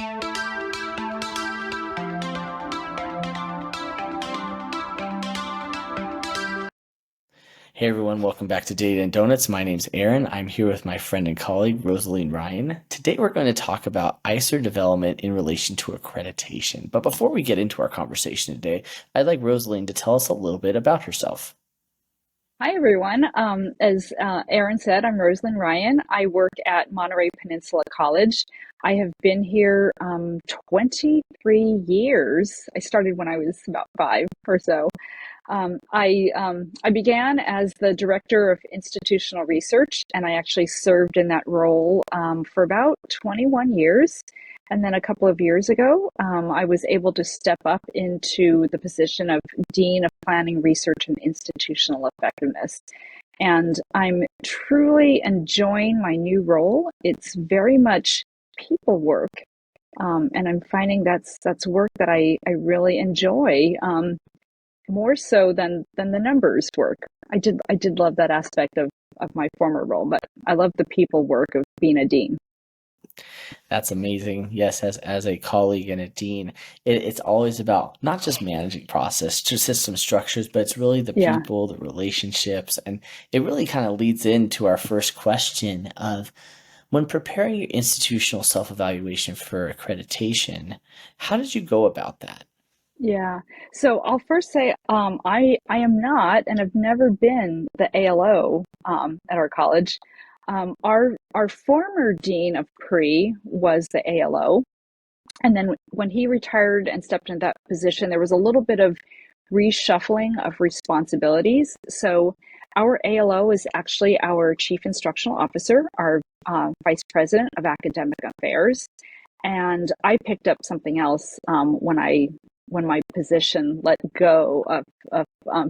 Hey everyone, welcome back to Data and Donuts. My name's Aaron. I'm here with my friend and colleague, Rosaleen Ryan. Today we're going to talk about ISER development in relation to accreditation. But before we get into our conversation today, I'd like Rosaleen to tell us a little bit about herself. Hi, everyone. As Aaron said, I'm Rosaleen Ryan. I work at Monterey Peninsula College. I have been here 23 years. I started when I was about 5 or so. I began as the director of institutional research, and I actually served in that role for about 21 years. And then a couple of years ago, I was able to step up into the position of Dean of Planning, Research, and Institutional Effectiveness. And I'm truly enjoying my new role. It's very much people work, and I'm finding that's work that I really enjoy. More so than the numbers work. I did love that aspect of my former role, but I love the people work of being a dean. That's amazing. Yes, as a colleague and a dean, it's always about not just managing process, just system structures, but it's really the Yeah. people, the relationships, and it really kind of leads into our first question of when preparing your institutional self-evaluation for accreditation, how did you go about that? Yeah. So I'll first say I am not and have never been the ALO at our college. Our former dean of pre was the ALO, and then when he retired and stepped into that position, there was a little bit of reshuffling of responsibilities. So our ALO is actually our chief instructional officer, our vice president of academic affairs, and I picked up something else when my position let go of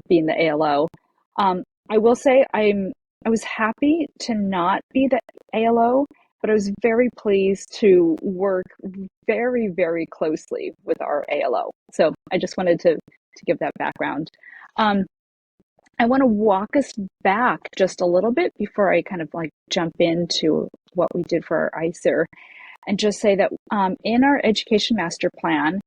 being the ALO. I will say I was happy to not be the ALO, but I was very pleased to work very closely with our ALO. So I just wanted to give that background. Um, I want to walk us back just a little bit before I kind of like jump into what we did for our ISER, and just say that in our education master plan,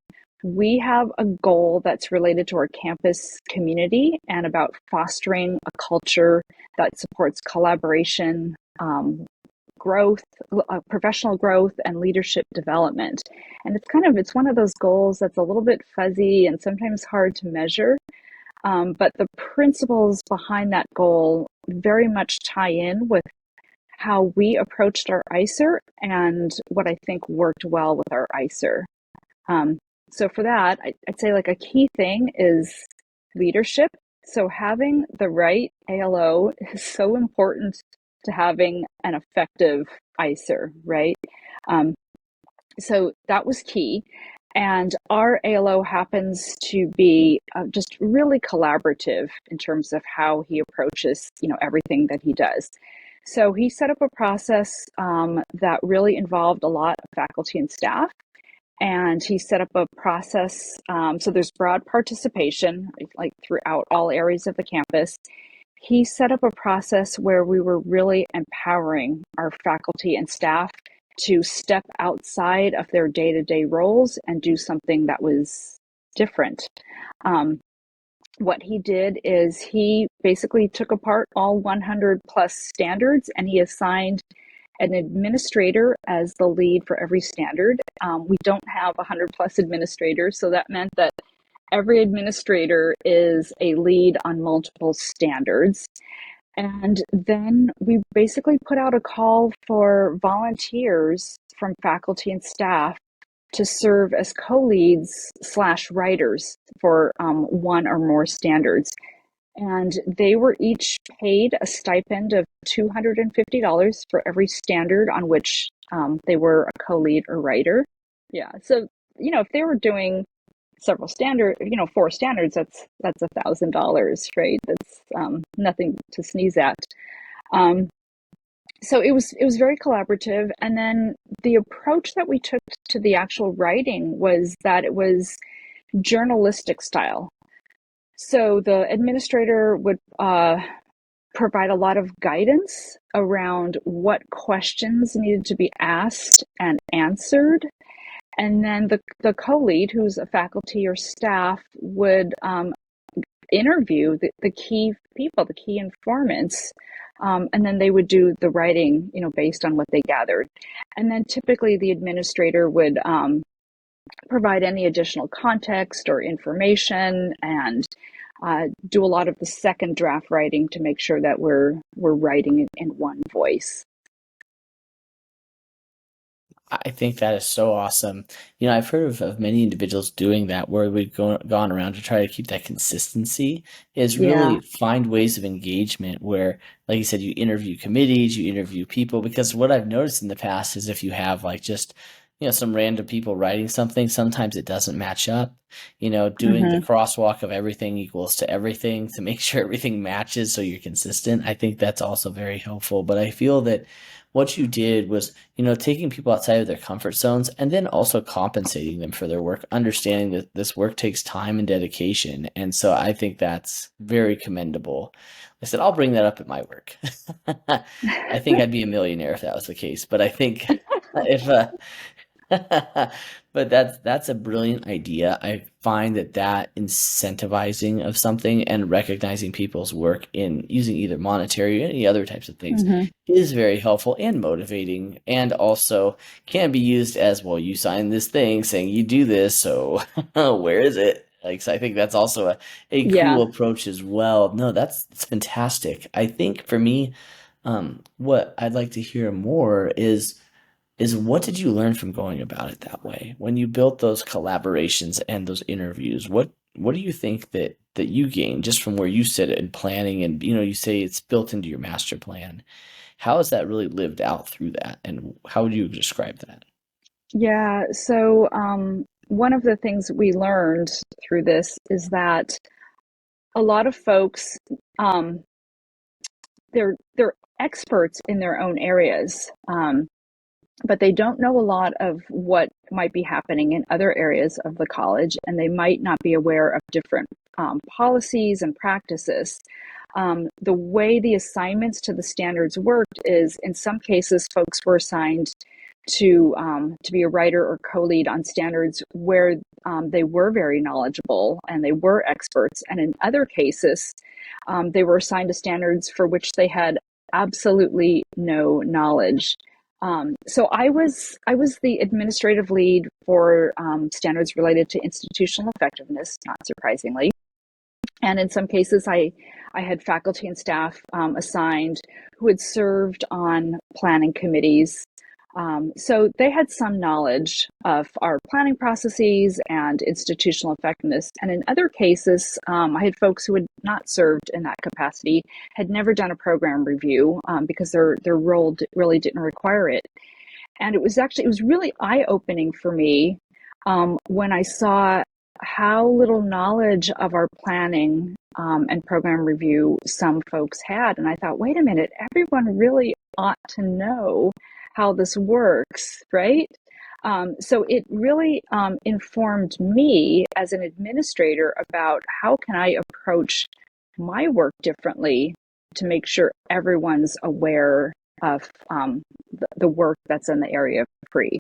we have a goal that's related to our campus community and about fostering a culture that supports collaboration, growth, professional growth, and leadership development. And it's one of those goals that's a little bit fuzzy and sometimes hard to measure. But the principles behind that goal very much tie in with how we approached our ISER and what I think worked well with our ISER. So for that, I'd say like a key thing is leadership. So having the right ALO is so important to having an effective ISER, right? Um, so that was key. And our ALO happens to be just really collaborative in terms of how he approaches, everything that he does. So he set up a process that really involved a lot of faculty and staff. And he set up a process. So there's broad participation, like throughout all areas of the campus. He set up a process where we were really empowering our faculty and staff to step outside of their day-to-day roles and do something that was different. Um, what he did is he basically took apart all 100 plus standards, and he assigned an administrator as the lead for every standard. We don't have 100 plus administrators, so that meant that every administrator is a lead on multiple standards. And then we basically put out a call for volunteers from faculty and staff to serve as co-leads slash writers for one or more standards. And they were each paid a stipend of $250 for every standard on which they were a co-lead or writer. Yeah. So, if they were doing several standard, 4 standards, that's $1,000, right? That's nothing to sneeze at. Um, so it was very collaborative. And then the approach that we took to the actual writing was that it was journalistic style. So the administrator would provide a lot of guidance around what questions needed to be asked and answered. And then the co-lead, who's a faculty or staff, would interview the key people, the key informants, and then they would do the writing, based on what they gathered. And then typically the administrator would provide any additional context or information and do a lot of the second draft writing to make sure that we're writing in one voice. I think that is so awesome. I've heard of many individuals doing that where we've gone around to try to keep that consistency is Yeah. really find ways of engagement where, like you said, you interview committees, you interview people, because what I've noticed in the past is if you have like just, some random people writing something, sometimes it doesn't match up. Doing the Hmm. crosswalk of everything equals to everything to make sure everything matches so you're consistent. I think that's also very helpful. But I feel that what you did was taking people outside of their comfort zones and then also compensating them for their work, understanding that this work takes time and dedication. And so I think that's very commendable. I said, I'll bring that up at my work. I think I'd be a millionaire if that was the case. But I think if but that's a brilliant idea. I find that incentivizing of something and recognizing people's work in using either monetary or any other types of things Hmm. is very helpful and motivating, and also can be used as, well, you signed this thing saying you do this, so where is it? Like, so I think that's also a cool Yeah. approach as well. No, that's fantastic. I think for me, what I'd like to hear more is what did you learn from going about it that way? When you built those collaborations and those interviews, what do you think that you gained just from where you sit in planning, and you say it's built into your master plan. How has that really lived out through that, and how would you describe that? Yeah. So, one of the things we learned through this is that a lot of folks, um, they're experts in their own areas, but they don't know a lot of what might be happening in other areas of the college, and they might not be aware of different policies and practices. The way the assignments to the standards worked is, in some cases, folks were assigned to be a writer or co-lead on standards where they were very knowledgeable and they were experts, and in other cases, they were assigned to standards for which they had absolutely no knowledge. So I was the administrative lead for standards related to institutional effectiveness, not surprisingly. And in some cases, I had faculty and staff assigned who had served on planning committees. So they had some knowledge of our planning processes and institutional effectiveness. And in other cases, I had folks who had not served in that capacity, had never done a program review because their role really didn't require it. And it was really eye-opening for me when I saw how little knowledge of our planning and program review some folks had. And I thought, wait a minute, everyone really ought to know how this works, right? So it really informed me as an administrator about how can I approach my work differently to make sure everyone's aware of the work that's in the area of pre.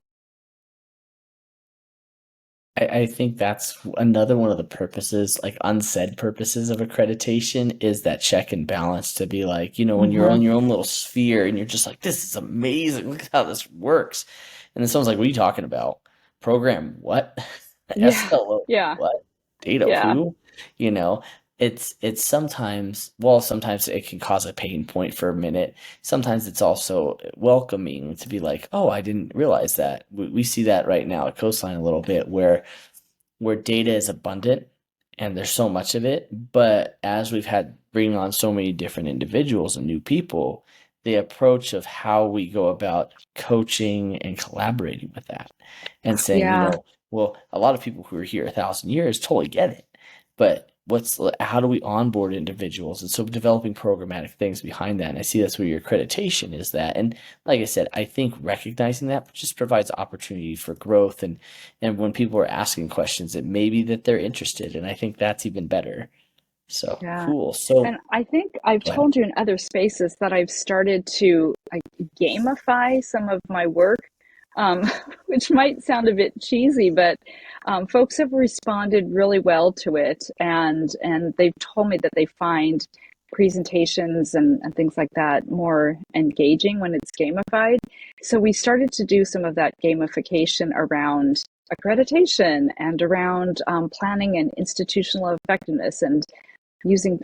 I think that's another one of the purposes, like unsaid purposes of accreditation, is that check and balance to be like, when you're Mm-hmm. on your own little sphere and you're just like, this is amazing. Look at how this works. And then someone's like, what are you talking about? Program what? Yeah, SLO yeah, what? Data yeah, who? You know, it's sometimes, well, sometimes it can cause a pain point for a minute. Sometimes it's also welcoming to be like, oh, I didn't realize that. We see that right now at Coastline a little bit where data is abundant and there's so much of it. But as we've had bringing on so many different individuals and new people, the approach of how we go about coaching and collaborating with that and saying, yeah, well, a lot of people who are here 1,000 years totally get it. But how do we onboard individuals? And so developing programmatic things behind that. And I see that's where your accreditation is that. And like I said, I think recognizing that just provides opportunity for growth, and when people are asking questions, it may be that they're interested, and I think that's even better. So yeah. cool. And So I think I've go ahead. told you in other spaces that I've started to like gamify some of my work. um, which might sound a bit cheesy, but folks have responded really well to it, and they've told me that they find presentations and things like that more engaging when it's gamified. So we started to do some of that gamification around accreditation and around planning and institutional effectiveness, and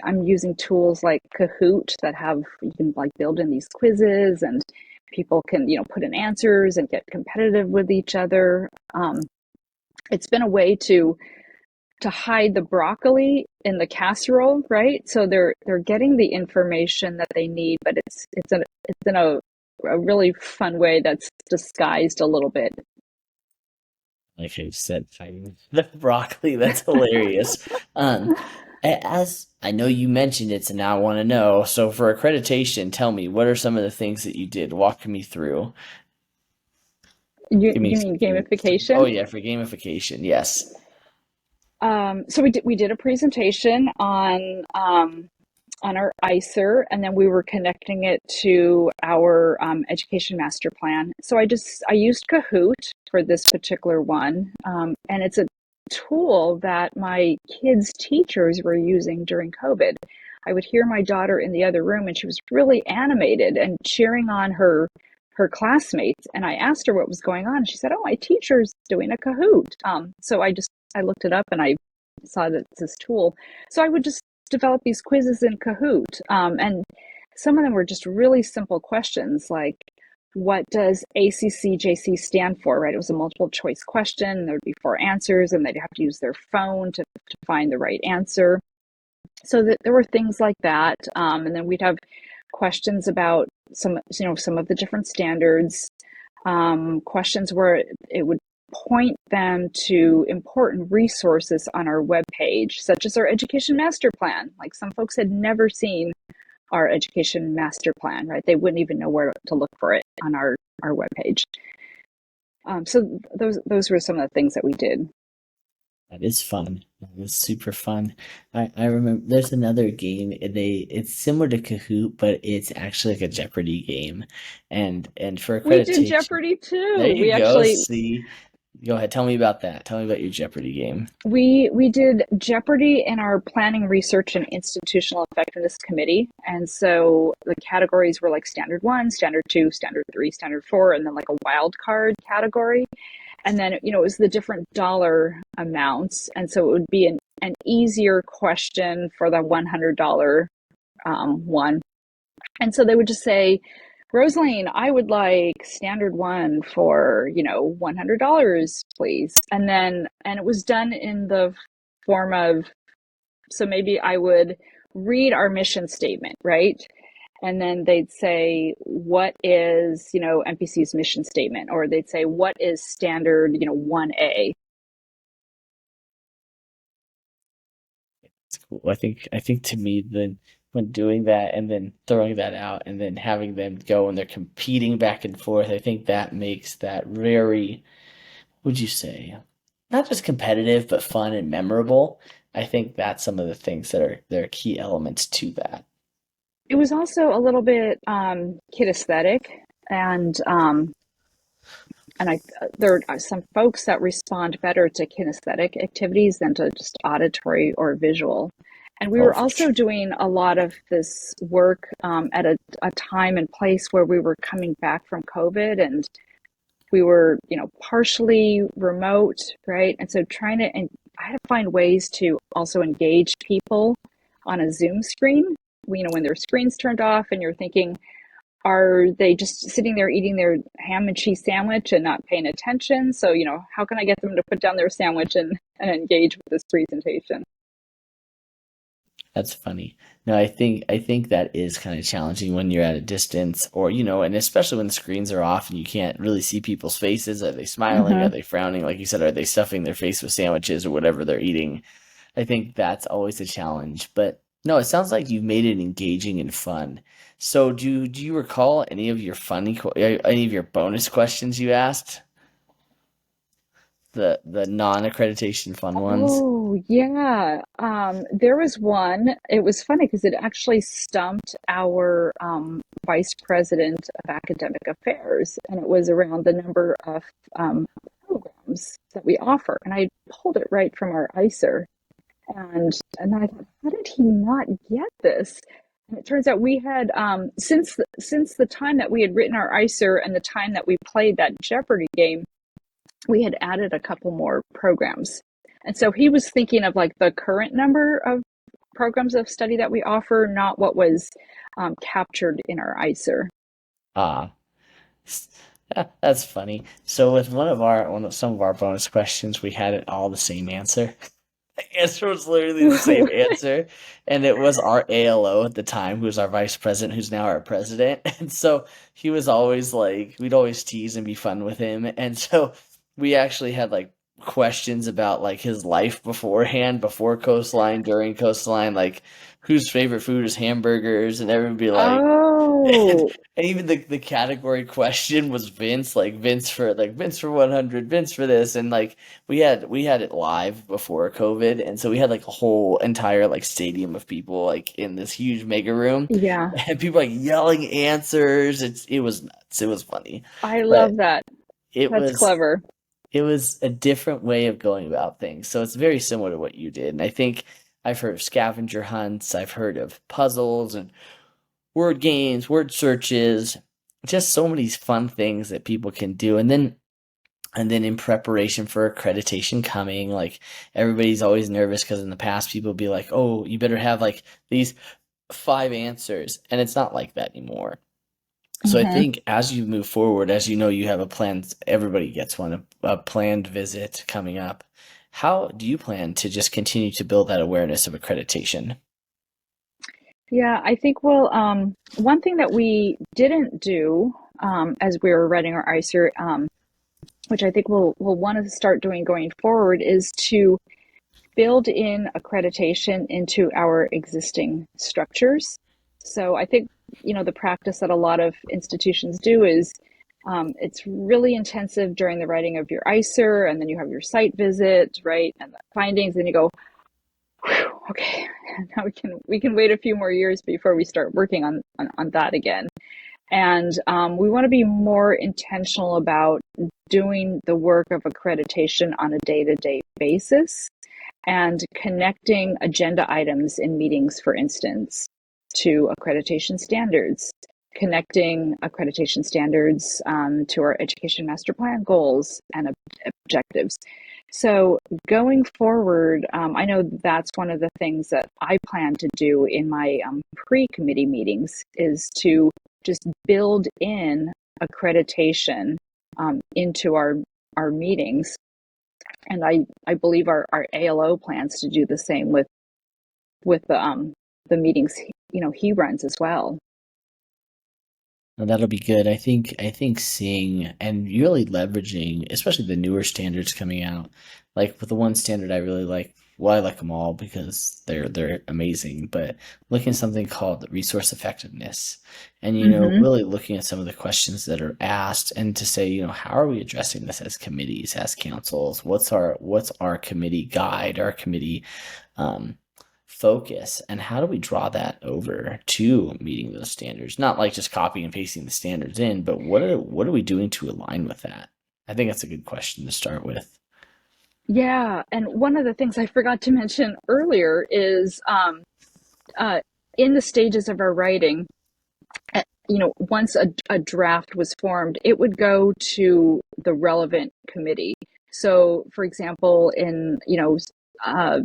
I'm using tools like Kahoot that have, you can like build in these quizzes, and people can, put in answers and get competitive with each other. It's been a way to hide the broccoli in the casserole, right? So they're getting the information that they need, but it's in a really fun way that's disguised a little bit. Like I said, fighting the broccoli. That's hilarious. Um, as I know you mentioned it, and now I want to know. So for accreditation, tell me, what are some of the things that you did? Walk me through. You Give me, you mean give me. Oh gamification? yeah, for gamification, yes. So we did a presentation on our ISER, and then we were connecting it to our education master plan. So I used Kahoot for this particular one, and it's a tool that my kids' teachers were using during COVID. I would hear my daughter in the other room, and she was really animated and cheering on her classmates. And I asked her what was going on. She said, "Oh, my teacher's doing a Kahoot." So I looked it up, and I saw that it's this tool. So I would just develop these quizzes in Kahoot. And some of them were just really simple questions like, what does ACCJC stand for, right? It was a multiple choice question. There would be four answers, and they'd have to use their phone to find the right answer. So that there were things like that. And then we'd have questions about some of the different standards, questions where it would point them to important resources on our webpage, such as our education master plan. Like, some folks had never seen our education master plan, right? They wouldn't even know where to look for it on our webpage. So those were some of the things that we did. That is fun. That is super fun. I remember there's another game. It's similar to Kahoot, but it's actually like a Jeopardy game. And for We did accreditation, Jeopardy there too. you go. See, go ahead. Tell me about that. Tell me about your Jeopardy game. We did Jeopardy in our planning, research, and institutional effectiveness committee, and so the categories were like standard one, standard two, standard three, standard four, and then like a wild card category. And then it was the different dollar amounts, and so it would be an easier question for the $100 one. And so they would just say, Rosaleen, I would like standard one for, $100, please. And it was done in the form of, so maybe I would read our mission statement, right? And then they'd say, what is, MPC's mission statement? Or they'd say, what is standard, 1A? It's cool. I think to me then when doing that and then throwing that out and then having them go and they're competing back and forth, I think that makes that very, would you say, not just competitive but fun and memorable. I think that's some of the things that are key elements to that. It was also a little bit kid aesthetic, and there are some folks that respond better to kinesthetic activities than to just auditory or visual. And we Oh, were for also sure. doing a lot of this work at a time and place where we were coming back from COVID, and we were, partially remote, right? And so and I had to find ways to also engage people on a Zoom screen, when their screen's turned off and you're thinking, are they just sitting there eating their ham and cheese sandwich and not paying attention? So, how can I get them to put down their sandwich and engage with this presentation? That's funny. No, I think that is kind of challenging when you're at a distance or and especially when the screens are off and you can't really see people's faces. Are they smiling? Are Mm-hmm. they frowning? Like you said, are they stuffing their face with sandwiches or whatever they're eating? I think that's always a challenge. But no, it sounds like you've made it engaging and fun. So do you recall any of your any of your bonus questions you asked? The non-accreditation fun Oh, ones? Oh, yeah. There was one. It was funny because it actually stumped our vice president of academic affairs, and it was around the number of programs that we offer. And I pulled it right from our ISER, and then I thought, how did he not get this? And it turns out we had since the time that we had written our ISER and the time that we played that Jeopardy game, we had added a couple more programs. And so he was thinking of like the current number of programs of study that we offer, not what was captured in our ISER. Ah, yeah, that's funny. So with some of our bonus questions, we had it all the same answer. The answer was literally the same answer, and it was our ALO at the time, who was our vice president, who's now our president. And so he was always like, we'd always tease and be fun with him. And so we actually had like questions about like his life beforehand, before Coastline, during Coastline, like whose favorite food is hamburgers, and everyone would be like, and, Oh, and even the category question was Vince, like Vince for 100, Vince for this, and like we had it live before COVID, and so we had like a whole entire like stadium of people like in this huge mega room, yeah. and people like yelling answers. It was nuts. It was funny, I but love that. it That's was clever. it was a different way of going about things. So it's very similar to what you did, and I think I've heard of scavenger hunts. I've heard of puzzles and word games, word searches, just so many fun things that people can do. And then in preparation for accreditation coming, like everybody's always nervous because in the past people be like, "Oh, you better have like these five answers." And it's not like that anymore. So I Hmm. think as you move forward, as you know, you have a plan, everybody gets one, a planned visit coming up. How do you plan to just continue to build that awareness of accreditation? Yeah, I think one thing that we didn't do as we were writing our ICER, which I think we'll want to start doing going forward, is to build in accreditation into our existing structures. So I think, the practice that a lot of institutions do is it's really intensive during the writing of your ICER, and then you have your site visit, right, and the findings, and you go, okay, now we can wait a few more years before we start working on that again. And we want to be more intentional about doing the work of accreditation on a day-to-day basis and connecting agenda items in meetings, for instance, to accreditation standards, connecting accreditation standards to our education master plan goals and objectives. So going forward, I know that's one of the things that I plan to do in my pre-committee meetings is to just build in accreditation into our meetings. And I believe our ALO plans to do the same with the meetings he runs as well. No, that'll be good. I think seeing and really leveraging, especially the newer standards coming out. Like with the one standard I really like, well, I like them all because they're amazing. But looking at something called resource effectiveness, and Hmm. really looking at some of the questions that are asked, and to say, how are we addressing this as committees, as councils? What's our committee guide, our committee um, focus, and how do we draw that over to meeting those standards? Not like just copying and pasting the standards in, but what are we doing to align with that? I think that's a good question to start with. Yeah, and one of the things I forgot to mention earlier is uh, in the stages of our writing, once a draft was formed, it would go to the relevant committee. So, for example, in uh,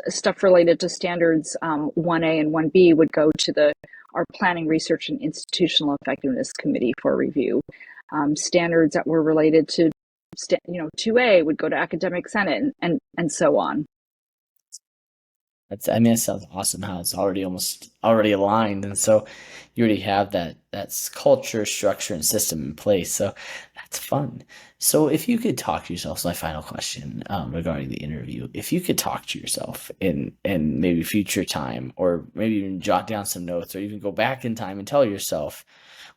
stuff related to standards 1A and 1B would go to the our planning, research, and institutional effectiveness committee for review. Standards that were related to 2A would go to academic senate, and so on. I mean, it sounds awesome how it's already aligned, and so you already have that's culture, structure, and system in place. So that's fun. So if you could talk to yourself, so my final question regarding the interview, if you could talk to yourself in maybe future time, or maybe even jot down some notes, or even go back in time and tell yourself,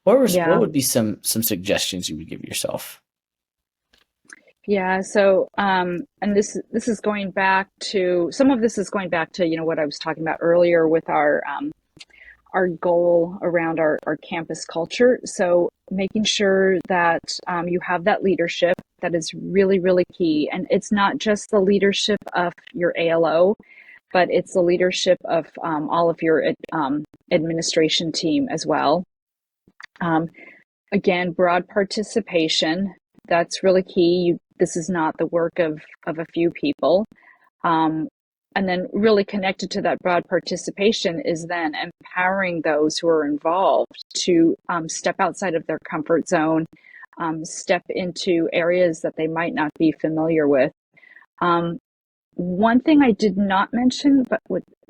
what Yeah. would be some suggestions you would give yourself? Yeah, so and this is going back to some of this is going back to, what I was talking about earlier with our goal around our campus culture. So making sure that you have that leadership that is really, really key. And it's not just the leadership of your ALO, but it's the leadership of all of your administration team as well. Um, Again, broad participation, that's really key. This is not the work of a few people. Um, and then really connected to that broad participation is then empowering those who are involved to step outside of their comfort zone, step into areas that they might not be familiar with. Um, One thing I did not mention, but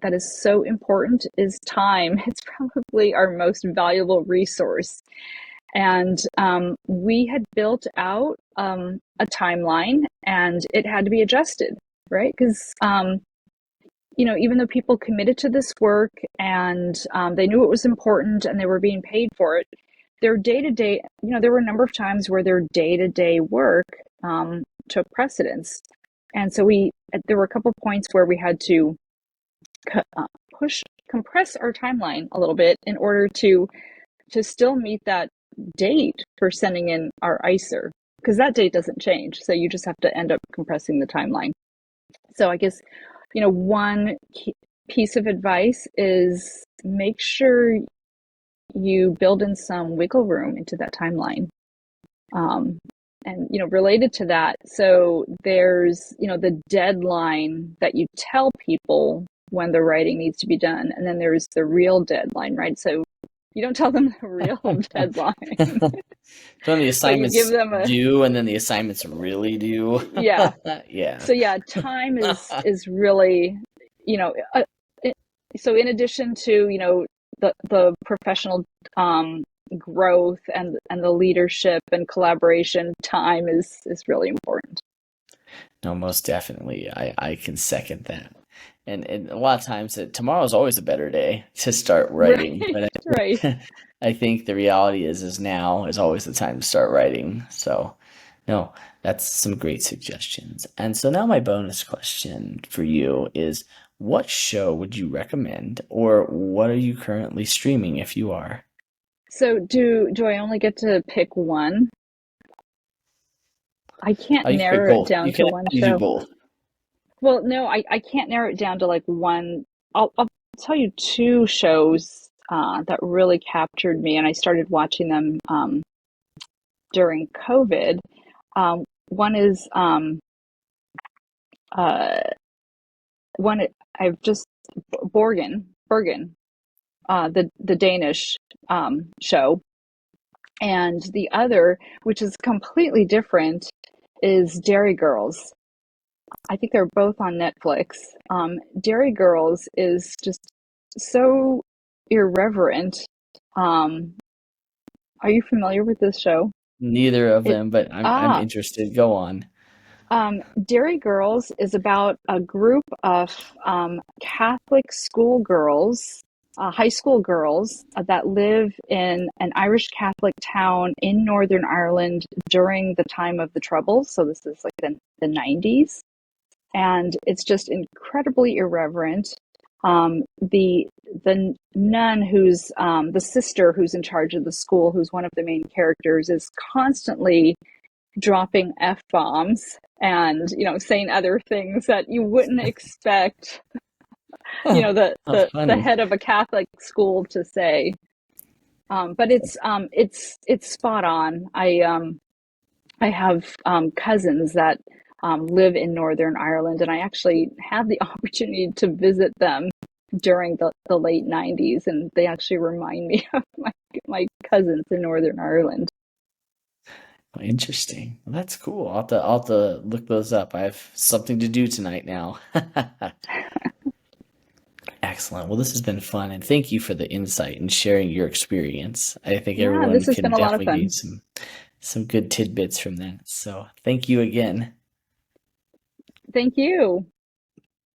that is so important, is time. It's probably our most valuable resource. And we had built out a timeline and it had to be adjusted, right? Because, even though people committed to this work and they knew it was important and they were being paid for it, their day to day, there were a number of times where their day to day work took precedence. And so there were a couple of points where we had to compress our timeline a little bit in order to still meet that date for sending in our ISER, because that date doesn't change. So you just have to end up compressing the timeline. So I guess, one piece of advice is make sure you build in some wiggle room into that timeline. And, related to that, so there's, the deadline that you tell people when the writing needs to be done. And then there's the real deadline, right? So you don't tell them the real deadline, So when the but you give assignments them due and then the assignments really due. yeah. Yeah. So yeah, time is really, you know, uh, so in addition to, the professional growth and the leadership and collaboration, time is really important. No, most definitely. I can second that. And a lot of times tomorrow's always a better day to start writing. Right, But right. I think the reality is now is always the time to start writing. So no, that's some great suggestions. And so now my bonus question for you is what show would you recommend or what are you currently streaming if you are? So do I only get to pick one? I can't You can pick narrow it both. down You can to one actually do show. both. Well, no, I can't narrow it down to like one. I'll tell you two shows that really captured me, and I started watching them during COVID. One is uh, one I've just Bergen, the Danish show, and the other, which is completely different, is Dairy Girls. I think they're both on Netflix. Dairy Girls is just so irreverent. Um, are you familiar with this show? Neither of It them, but I'm ah interested. Go on. Dairy Girls is about a group of Catholic schoolgirls, high school girls that live in an Irish Catholic town in Northern Ireland during the time of the Troubles. So this is like the 90s. And it's just incredibly irreverent. The nun who's the sister who's in charge of the school, who's one of the main characters, is constantly dropping f bombs and saying other things that you wouldn't expect Huh, how the funny. head of a Catholic school to say. But it's spot on. I have cousins that live in Northern Ireland, and I actually had the opportunity to visit them during the late 90s, and they actually remind me of my cousins in Northern Ireland. Interesting. Well, that's cool. I'll have to look those up. I have something to do tonight now. Excellent. Well, this has been fun, and thank you for the insight and sharing your experience. I think Yeah, this everyone has can been a lot of definitely gain fun. some good tidbits from that. So, thank you again. Thank you.